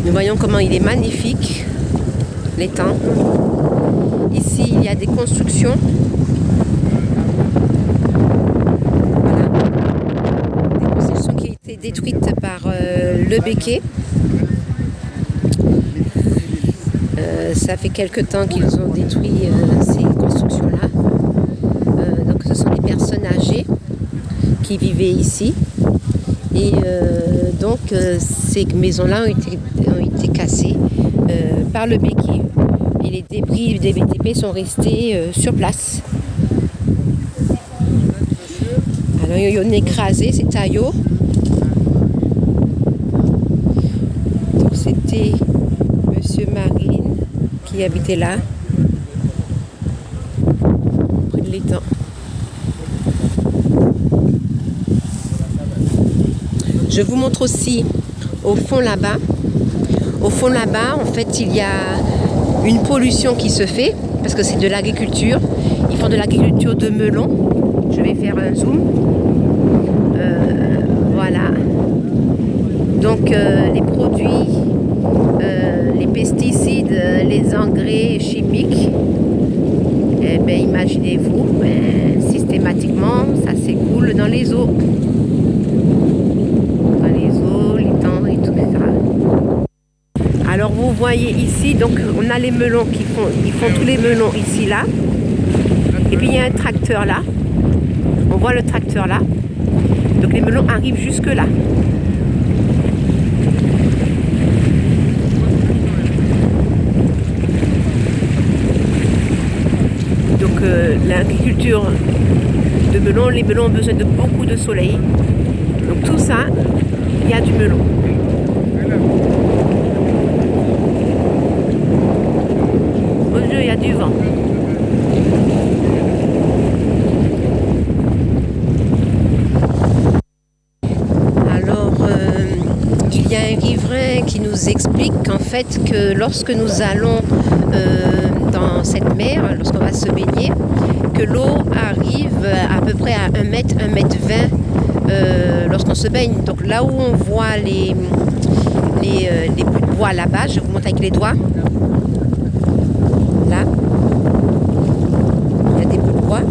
Nous voyons comment il est magnifique, l'étang. Ici, il y a des constructions. Voilà. Des constructions qui ont été détruites par le Béquet. Ça fait quelque temps qu'ils ont détruit ces constructions-là. Donc ce sont des personnes âgées qui vivaient ici. Et donc ces maisons-là ont été cassées par le Béquet. Et les débris des BTP sont restés sur place. Alors ils ont écrasé ces taillots. Donc c'était Monsieur Marine qui habitait là, près de l'étang. Je vous montre aussi au fond là-bas. Au fond là-bas, en fait, il y a une pollution qui se fait parce que c'est de l'agriculture. Ils font de l'agriculture de melons. Je vais faire un zoom. Voilà. Donc les produits, les pesticides, les engrais chimiques, eh bien, imaginez-vous, systématiquement, ça s'écoule dans les eaux. Dans les eaux, les temps et tout ça. Alors vous voyez ici, donc on a les melons ils font tous les melons ici, là. Et puis il y a un tracteur là. On voit le tracteur là. Donc les melons arrivent jusque là. Donc l'agriculture de melons, les melons ont besoin de beaucoup de soleil. Donc tout ça, il y a du melon. Au Dieu, il y a du vent. Il y a un riverain qui nous explique qu'en fait que lorsque nous allons dans cette mer, lorsqu'on va se baigner, que l'eau arrive à peu près à 1 mètre, 1 mètre 20 lorsqu'on se baigne. Donc là où on voit les bouts de bois là-bas, je vous montre avec les doigts. Là, il y a des bouts de bois.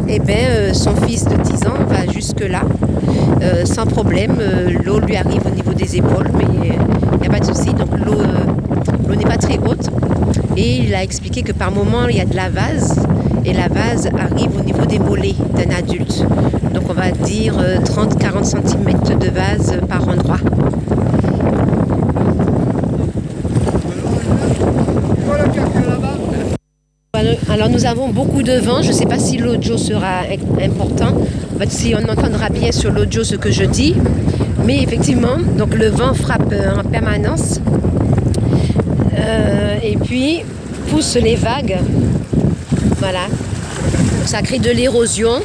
Et bien son fils de 10 ans va jusque là. Sans problème, l'eau lui arrive au niveau des épaules, mais il n'y a pas de souci. Donc l'eau n'est pas très haute. Et il a expliqué que par moment, il y a de la vase. Et la vase arrive au niveau des mollets d'un adulte. Donc on va dire 30-40 cm de vase par endroit. Alors nous avons beaucoup de vent, je ne sais pas si l'audio sera important, en fait, si on entendra bien sur l'audio ce que je dis, mais effectivement, donc le vent frappe en permanence et puis pousse les vagues, voilà, ça crée de l'érosion,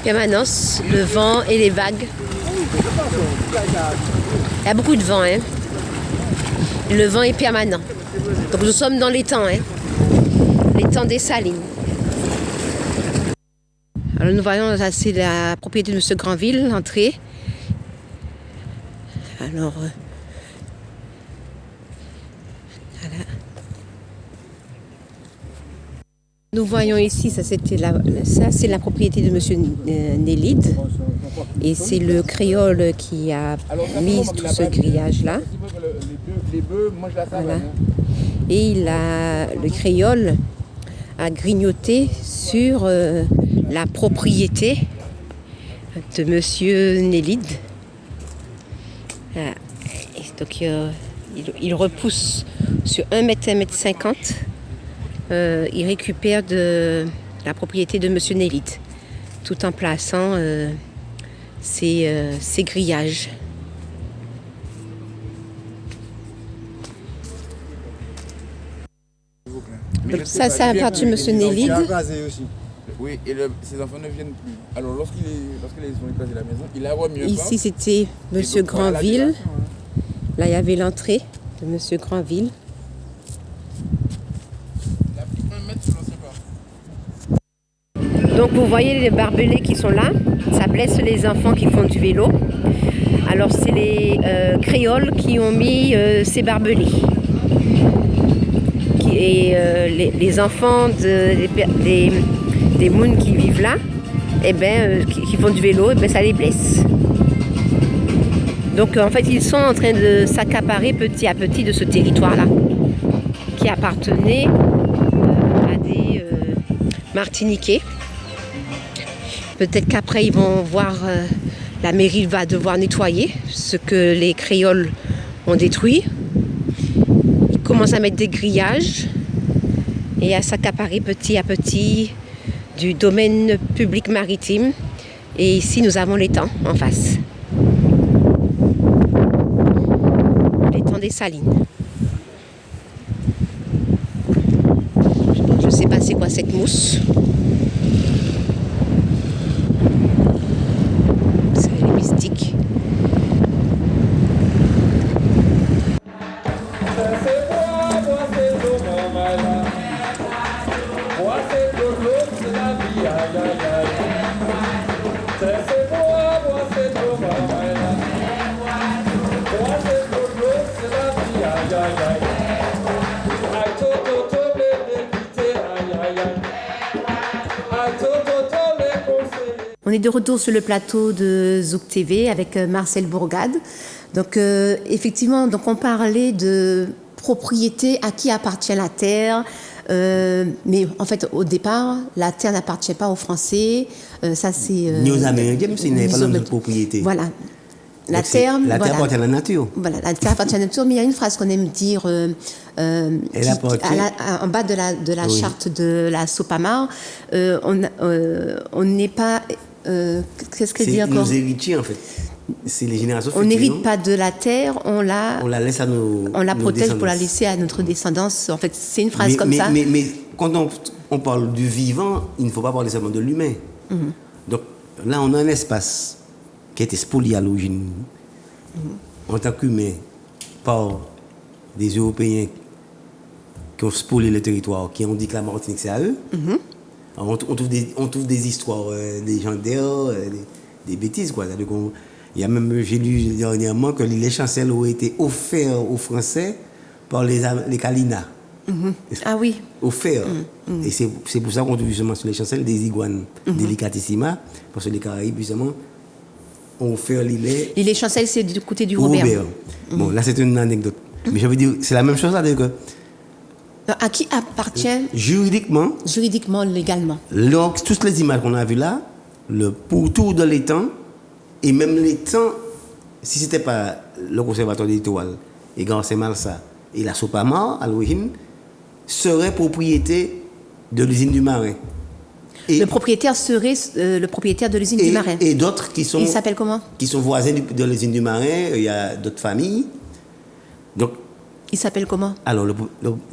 permanence, le vent et les vagues. Il y a beaucoup de vent, hein. Le vent est permanent. Donc nous sommes dans les temps, hein, les temps des salines. Alors nous voyons, là c'est la propriété de M. Granville, l'entrée. Alors, voilà. Nous voyons ici, ça c'est la propriété de M. Nélide. Et c'est le créole qui a mis tout ce grillage-là. Voilà. Et le créole a grignoté sur la propriété de Monsieur Nélide. Voilà. Et donc il repousse sur 1 mètre, 1 mètre 50. Il récupère de la propriété de Monsieur Nélide, tout en plaçant ses grillages. Donc ça, c'est à partir de M. Nélide. Oui, et ses enfants ne viennent plus. Alors lorsqu'ils ont écrasé la maison, il a remis un pas. Ici, c'était M. Granville. Là, il y avait l'entrée de M. Granville. Il a pris 1 mètre sur l'ancien pas. Donc vous voyez les barbelés qui sont là. Ça blesse les enfants qui font du vélo. Alors c'est les créoles qui ont mis ces barbelés. Et les enfants des mounes qui vivent là, eh ben, qui font du vélo, eh ben, ça les blesse. Donc en fait ils sont en train de s'accaparer petit à petit de ce territoire-là, qui appartenait à des Martiniquais. Peut-être qu'après ils vont voir, la mairie va devoir nettoyer ce que les créoles ont détruit. Ils commencent à mettre des grillages et à s'accaparer petit à petit du domaine public maritime. Et ici nous avons l'étang en face. L'étang des Salines. Je ne sais pas c'est quoi cette mousse. On est de retour sur le plateau de Zouk TV avec Marcel Bourgade. Donc, effectivement, donc on parlait de propriété, à qui appartient la terre. Mais en fait, au départ, la terre n'appartient pas aux Français. Ça, c'est. Ni aux Américains, parce qu'ils n'avaient pas notre propriété. Voilà. La Donc, terre appartient à la nature. Voilà, la terre appartient à la nature, mais il y a une phrase qu'on aime dire en bas de la charte de la Sopamar. On n'est pas. Qu'est-ce qu'elle dit C'est encore? nos héritiers, en fait. C'est les générations On futures. n'hérite pas de la terre, on la laisse à nos protège pour la descendants. laisser à notre descendance. En fait, c'est une phrase comme ça. Mais quand on parle du vivant, il ne faut pas parler seulement de l'humain. Donc là, on a un espace qui a été spolié à l'origine en tant qu'humain par des Européens qui ont spolié le territoire, qui ont dit que la Martinique c'est à eux. Alors, on trouve des histoires légendaires, des bêtises, quoi. Il y a même, j'ai lu dernièrement que les chancels ont été offerts aux Français par les Kalinas. Ah oui. Offerts. Et c'est pour ça qu'on trouve justement sur les chancels des iguanes délicatissima, parce que les Caraïbes, justement, ont offert l'îlet. Et les chancels, c'est du côté du au Robert. Bon, là, c'est une anecdote. Mais je veux dire, c'est la même chose, là, que À qui appartient juridiquement, légalement? donc, toutes les images qu'on a vues là, le pourtour de l'étang, et même l'étang, si ce n'était pas le conservatoire des littorales, et Garcé Malsa, et la Sopamar, à l'origine, serait propriété de l'usine du Marin. Et, Le propriétaire serait le propriétaire de l'usine du Marin. Et d'autres qui sont... Il s'appelle comment? Qui sont voisins de l'usine du Marin, il y a d'autres familles. Donc, Il s'appelle comment? alors,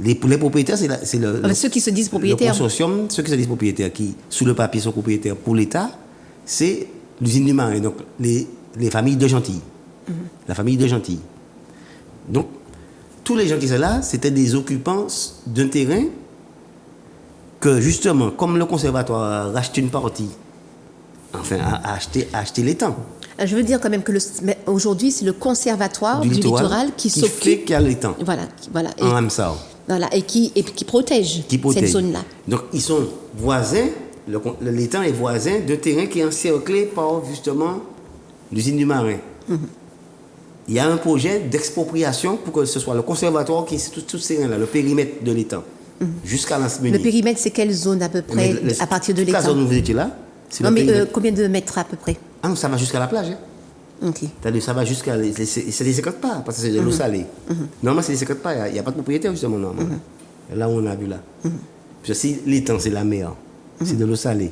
les propriétaires, c'est le Ceux qui se disent propriétaires. Le consortium, ceux qui se disent propriétaires, qui, sous le papier, sont propriétaires pour l'État, c'est l'usine du Marin, donc les familles de Gentilles. La famille de Gentilles. Donc, tous les gens qui sont là, c'était des occupants d'un terrain que, justement, comme le conservatoire a racheté une partie, enfin, a acheté l'étang. Je veux dire quand même que aujourd'hui, c'est le conservatoire du littoral qui fait s'occupe. qu'il y a l'étang. Voilà. En Ramsar. Voilà, et qui protège cette zone-là. Donc, ils sont voisins, l'étang est voisin d'un terrain qui est encerclé par, justement, l'usine du Marin. Il y a un projet d'expropriation pour que ce soit le conservatoire qui est tout ce terrain-là, le périmètre de l'étang, jusqu'à l'Anse-Meunier. Le périmètre, c'est quelle zone à peu près, à partir de l'étang? La zone où vous étiez là, c'est Non, le mais périmètre. combien de mètres à peu près? Ah non, ça va jusqu'à la plage. Ok. C'est-à-dire, ça va jusqu'à... C'est des 50 pas, parce que c'est de l'eau salée. Normalement, c'est des 50 pas, il n'y a pas de propriétaire, justement, normalement. Là où on a vu là. Parce que si l'étang, c'est la mer, c'est de l'eau salée,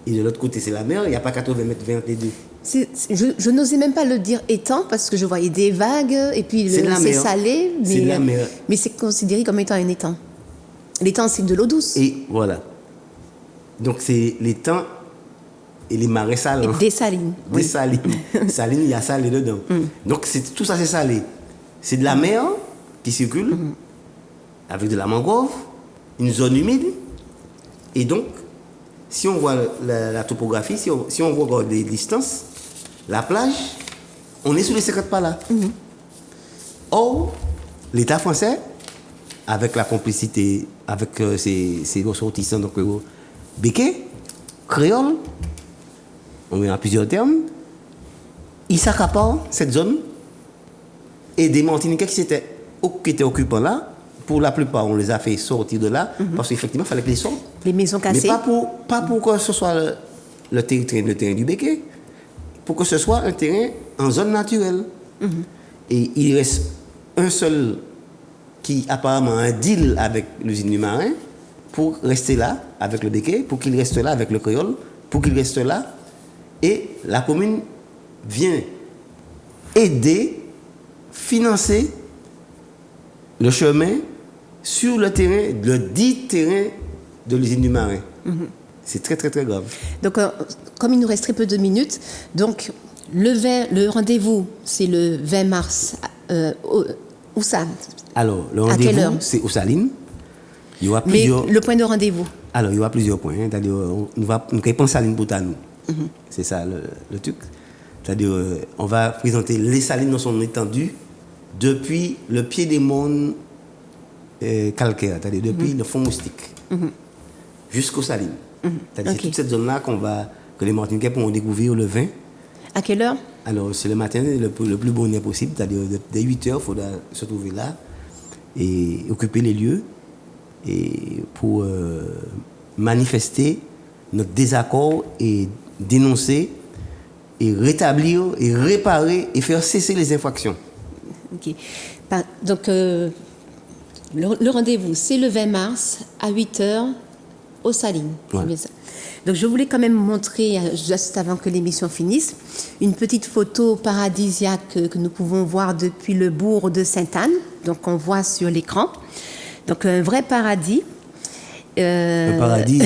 et de l'autre côté, c'est la mer, il n'y a pas 80 mètres 20 entre les deux. Je n'osais même pas le dire étang parce que je voyais des vagues et puis C'est de la c'est mer. salé, C'est de la mer. mais c'est considéré comme étant un étang. L'étang, c'est de l'eau douce. Et voilà. Donc, c'est l'étang et les marais salants. Des salines. Des salines. Salines, il y a salé dedans. Donc, tout ça, c'est salé. C'est de la mer qui circule avec de la mangrove, une zone humide. Et donc, si on voit la topographie, si on regarde les distances, la plage, on est sur les 50 pas là. Or, l'État français, avec la complicité, avec ses ressortissants, donc béquets, créoles, on met en plusieurs termes, ils s'accaparent cette zone et des Martiniquais qui étaient occupants là, pour la plupart, on les a fait sortir de là, parce qu'effectivement, il fallait qu'ils sortent. Les maisons cassées. Mais pas pour que ce soit le terrain du béquet, pour que ce soit un terrain en zone naturelle. Et il reste un seul qui apparemment a un deal avec l'usine du Marin pour rester là avec le béquet, pour qu'il reste là avec le créole, pour qu'il reste là. Et la commune vient aider, financer le chemin sur le terrain, le dit terrain de l'usine du Marin. C'est très, très, très grave. Donc, comme il nous reste très peu de minutes, donc le rendez-vous, c'est le 20 mars. Où ça? Alors, le À quelle heure? rendez-vous, c'est aux Salines. Il y aura Mais plusieurs... le point de rendez-vous? Alors, il y aura plusieurs points. Hein. C'est-à-dire, nous répondons Salines pour nous. C'est ça le truc. C'est-à-dire, on va présenter les Salines dans son étendue depuis le pied des monts calcaires, c'est-à-dire depuis le fond moustique jusqu'aux Salines. C'est-à-dire, c'est toute cette zone-là qu'on va que les Martiniquais pourront découvrir le vin. À quelle heure? Alors, c'est le matin, le plus bonheur possible, c'est-à-dire dès 8 heures, il faudra se trouver là et occuper les lieux et pour manifester notre désaccord et dénoncer et rétablir et réparer et faire cesser les infractions. Ok. Donc, le rendez-vous, c'est le 20 mars à 8h au Salines. Ouais. C'est bien ça. Donc, je voulais quand même montrer, juste avant que l'émission finisse, une petite photo paradisiaque que nous pouvons voir depuis le bourg de Sainte-Anne. Donc, on voit sur l'écran. Donc, un vrai paradis. Un paradis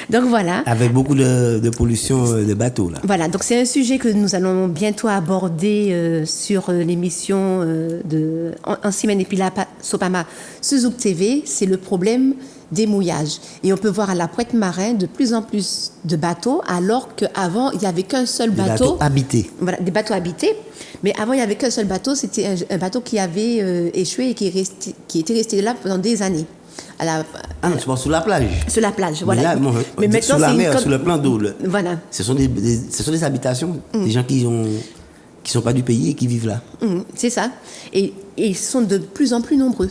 Donc, voilà. avec beaucoup de pollution de bateaux. Là. Voilà, donc c'est un sujet que nous allons bientôt aborder sur l'émission en semaine et puis la Sopama sur Zouk TV. C'est le problème des mouillages. Et on peut voir à la Pointe-Marin de plus en plus de bateaux, alors qu'avant, il n'y avait qu'un seul Des bateau. bateaux habités. Voilà, des bateaux habités. Mais avant, il n'y avait qu'un seul bateau. C'était un bateau qui avait échoué et qui était resté là pendant des années. Ah non, tu parles sur la plage. Sur la plage, Mais voilà. là, bon, Mais maintenant, sur la c'est mer, sur le plan d'eau. Voilà. Ce sont des habitations, des gens qui sont pas du pays et qui vivent là. C'est ça. Et ils sont de plus en plus nombreux.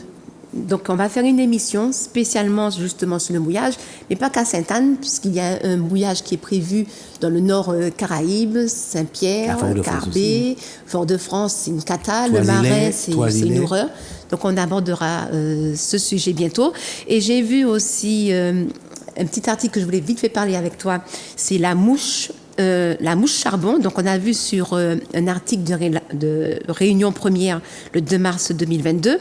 Donc, on va faire une émission spécialement justement sur le mouillage, mais pas qu'à Sainte-Anne, puisqu'il y a un mouillage qui est prévu dans le nord Caraïbes, Saint-Pierre, Carbet, Fort-de-France, c'est une cata, le Marais, c'est une horreur. Donc, on abordera ce sujet bientôt. Et j'ai vu aussi un petit article que je voulais vite fait parler avec toi, c'est la mouche charbon. Donc, on a vu sur un article de Réunion Première le 2 mars 2022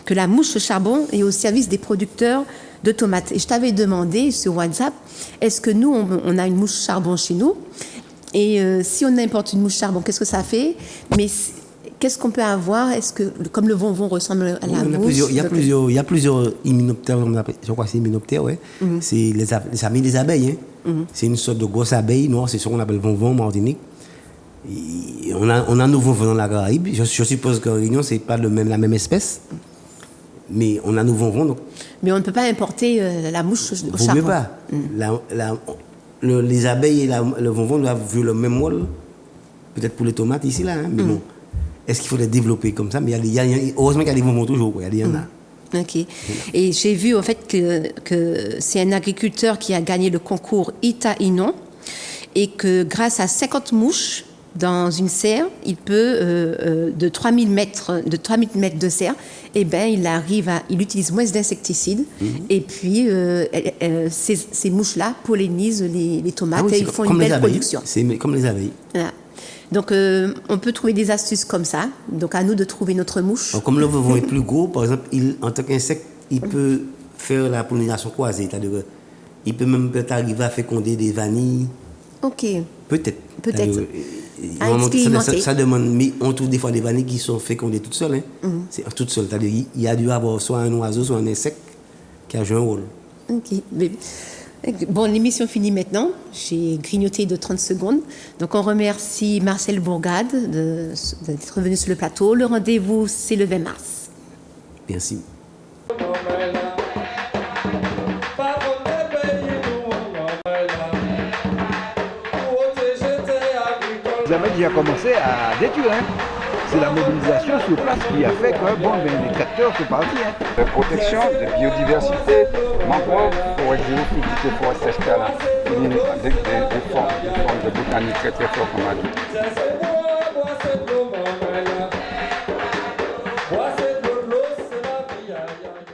que la mouche charbon est au service des producteurs de tomates. Et je t'avais demandé sur WhatsApp, est-ce que nous, on a une mouche charbon chez nous? Et si on importe une mouche charbon, qu'est-ce que ça fait? Mais qu'est-ce qu'on peut avoir? Est-ce que, comme le vonvon ressemble à la mouche? Il y a plusieurs hyménoptères, je crois que c'est hyménoptères, ouais. C'est les amis des abeilles. Hein. C'est une sorte de grosse abeille noire, c'est ce qu'on appelle vonvon en Martinique. Et on a nos vonvons dans la Caraïbe. Je suppose qu'en Réunion, c'est pas la même espèce. Mais on a nos vonvons. Donc, mais on ne peut pas importer la mouche au charbon. Vaut mieux pas. Les abeilles et le vonvon doivent vivre le même rôle. Peut-être pour les tomates ici, là. Hein, mais bon, est-ce qu'il faut les développer comme ça? Mais heureusement qu'il y a des vonvons toujours. Il y en a. Ok. Et j'ai vu au fait que c'est un agriculteur qui a gagné le concours Ita-Inon et que grâce à 50 mouches dans une serre, il peut, de 3000 mètres de serre, il utilise moins d'insecticides et puis ces mouches-là pollinisent les tomates et ils font une belle production. C'est comme les abeilles. Voilà. Donc, on peut trouver des astuces comme ça. Donc, à nous de trouver notre mouche. Alors, comme le vonvon est plus gros, par exemple, en tant qu'insecte, il peut faire la pollinisation croisée. C'est-à-dire qu'il peut même peut-être arriver à féconder des vanilles. Ok. Peut-être. À expérimenter. Ça demande, mais on trouve des fois des vanilles qui sont fécondées toutes seules. Hein. C'est toutes seules. C'est-à-dire qu'il y a dû avoir soit un oiseau, soit un insecte qui a joué un rôle. Ok. Bon, l'émission finit maintenant. J'ai grignoté de 30 secondes. Donc, on remercie Marcel Bourgade d'être venu sur le plateau. Le rendez-vous, c'est le 20 mars. Merci. Ils avaient déjà commencé à détruire. Hein. C'est la mobilisation sur place qui a fait que les capteurs sont partis. Hein. De protection, de biodiversité, mangrove, forêt géophytique, forêt sèche canal, des formes de botanique très très fortes comme on a dit.